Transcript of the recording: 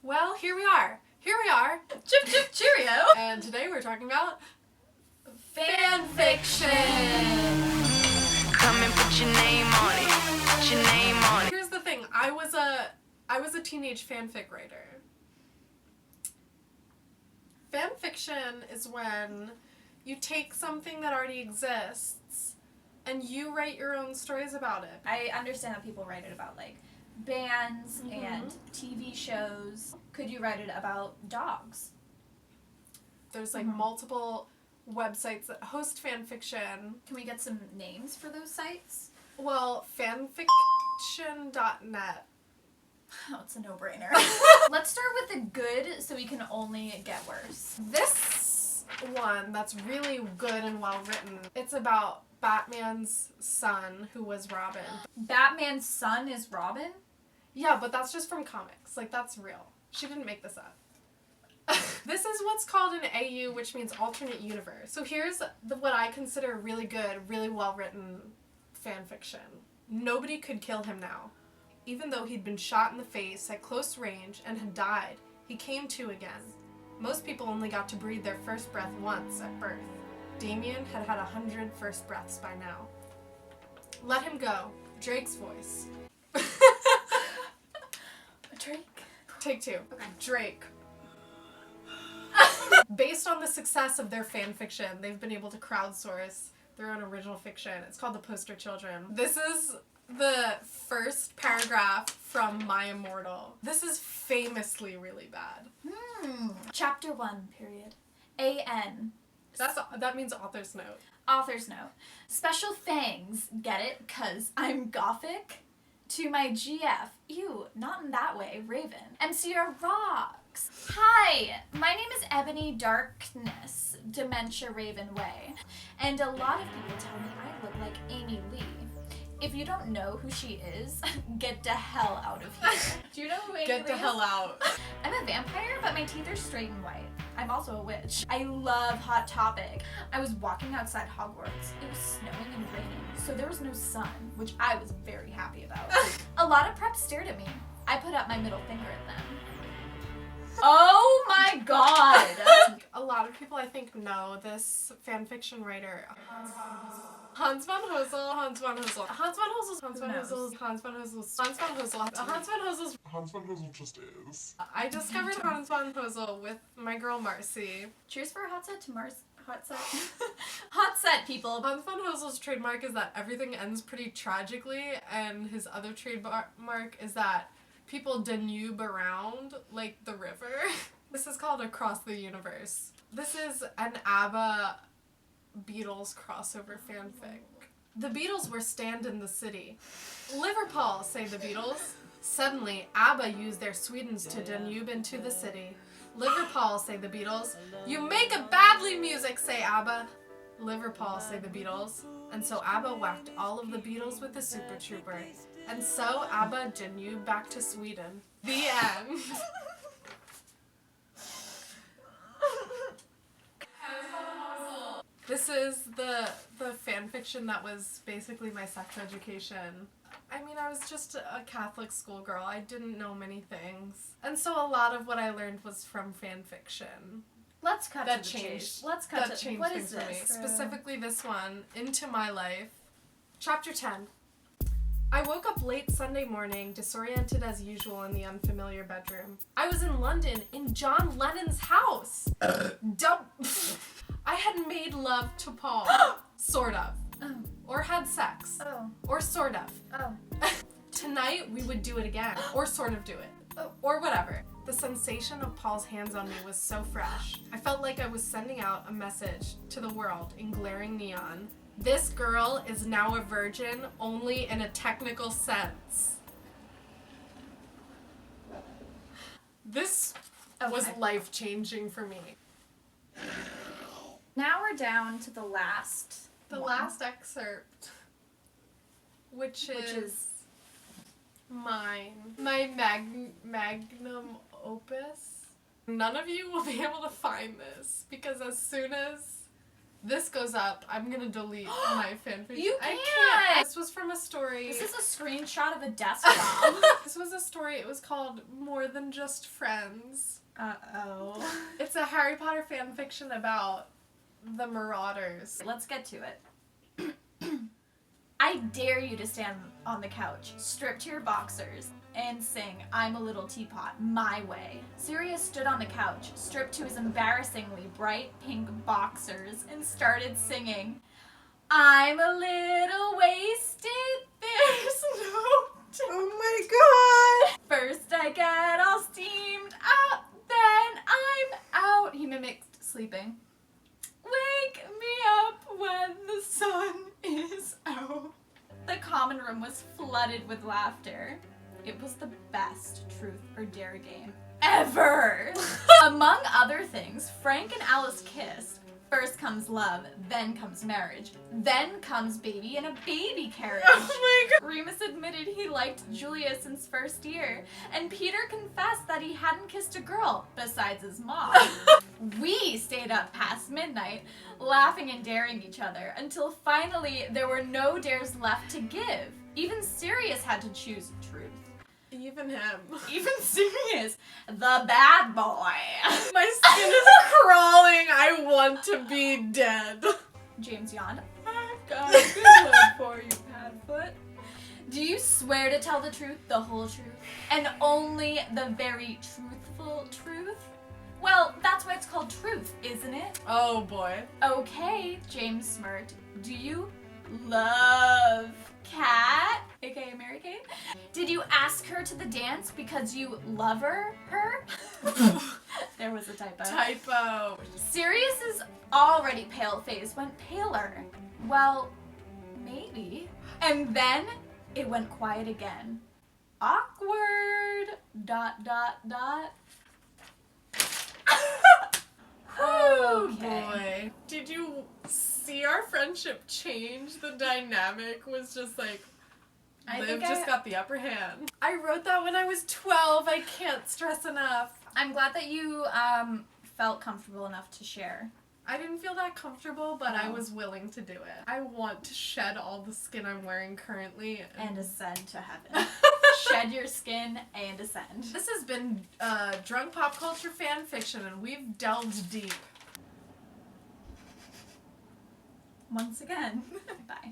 Well, here we are. Chip chip cheerio. And today we're talking about Fanfiction. Come and put your name on it. Put your name on it. Here's the thing. I was a teenage fanfic writer. Fanfiction is when you take something that already exists and you write your own stories about it. I understand that people write it about like bands and TV shows. Could you write it about dogs? There's like multiple websites that host fanfiction. Can we get some names for those sites? Well, fanfiction.net. Oh, it's a no-brainer. Let's start with the good so we can only get worse. This one that's really good and well written. It's about Batman's son who was Robin. Batman's son is Robin? Yeah, but that's just from comics. Like, that's real. She didn't make this up. This is what's called an AU, which means alternate universe. So here's what I consider really good, really well-written fanfiction. Nobody could kill him now. Even though he'd been shot in the face at close range and had died, he came to again. Most people only got to breathe their first breath once at birth. Damien had had 100 first breaths by now. Let him go. Drake's voice. Drake? Take two. Okay. Drake. Based on the success of their fan fiction, they've been able to crowdsource their own original fiction. It's called The Poster Children. This is the first paragraph from My Immortal. This is famously really bad. Chapter 1, period. A.N. That means author's note. Author's note. Special thanks, get it? 'Cause I'm gothic? To my GF. Ew, not in that way, Raven. MCR rocks. Hi, my name is Ebony Darkness, Dementia Raven Way. And a lot of people tell me I look like Amy Lee. If you don't know who she is, get the hell out of here. Do you know who Amy Lee is? Get the hell out. I'm a vampire, but my teeth are straight and white. I'm also a witch. I love Hot Topic. I was walking outside Hogwarts. It was snowing and raining, so there was no sun, which I was very happy about. A lot of preps stared at me. I put up my middle finger at them. Oh my god! A lot of people, I think, know this fanfiction writer. Hans van Hosel just is. I discovered Hans van Hosel with my girl Marcy. Cheers for a hot set to Mars. Hot set. Hot set, people. Hans van Hosel's trademark is that everything ends pretty tragically, and his other trademark is that people danube around like the river. This is called Across the Universe. This is an ABBA Beatles crossover fanfic. The Beatles were stand in the city. Liverpool, say the Beatles. Suddenly, ABBA used their Swedens to danube into the city. Liverpool, say the Beatles. You make a badly music, say ABBA. Liverpool, say the Beatles. And so ABBA whacked all of the Beatles with the Super Trooper. And so ABBA danube back to Sweden. The end. This is the fanfiction that was basically my sex education. I mean, I was just a Catholic schoolgirl. I didn't know many things. And so a lot of what I learned was from fanfiction. Let's cut That to the changed. chase. Let's cut That to changed what things is for me. this? Specifically this one, Into My Life. Chapter 10. I woke up late Sunday morning, disoriented as usual in the unfamiliar bedroom. I was in London, in John Lennon's house. I had made love to Paul. Sort of. Oh. Or had sex. Oh. Or sort of. Oh. Tonight we would do it again. Or sort of do it. Oh. Or whatever. The sensation of Paul's hands on me was so fresh. I felt like I was sending out a message to the world in glaring neon. This girl is now a virgin, only in a technical sense. This was life-changing for me. Now we're down to the last last excerpt, which is mine. My magnum opus. None of you will be able to find this because as soon as this goes up, I'm gonna delete my fanfiction. You I can't. can't. This was from a story. This is a screenshot of a desktop. This was a story. It was called More Than Just Friends. Uh-oh. It's a Harry Potter fanfiction about the Marauders. Let's get to it. I dare you to stand on the couch, strip to your boxers, and sing I'm a Little Teapot, my way. Sirius stood on the couch, stripped to his embarrassingly bright pink boxers, and started singing, I'm a little wasted, there's no Oh my god! First I get all steamed up, then I'm out. He mimicked sleeping. Wake me up when the sun is out. The common room was flooded with laughter. It was the best truth or dare game ever. Among other things, Frank and Alice kissed. First comes love, then comes marriage, then comes baby in a baby carriage. Oh my god! Remus admitted he liked Julia since first year, and Peter confessed that he hadn't kissed a girl besides his mom. We stayed up past midnight, laughing and daring each other, until finally there were no dares left to give. Even Sirius had to choose truth. Even him. Even Sirius, the bad boy. My skin is crawling. I want to be dead. James yawned. I've got a good one for you, Padfoot. Do you swear to tell the truth, the whole truth, and only the very truthful truth? Well, that's why it's called truth, isn't it? Oh boy. Okay, James smirked. Do you love Kat, aka Mary Kate? Did you ask her to the dance because you love her? There was a typo. Typo. Sirius's already pale face went paler. Well, maybe. And then it went quiet again. Awkward. ... Oh Okay. boy. Did you see our friendship change? The dynamic was just like, Liv just got the upper hand. I wrote that when I was 12. I can't stress enough. I'm glad that you felt comfortable enough to share. I didn't feel that comfortable, but I Oh. was willing to do it. I want to shed all the skin I'm wearing currently. And ascend to heaven. Shed your skin and ascend. This has been Drunk Pop Culture Fan Fiction, and we've delved deep. Once again. Bye.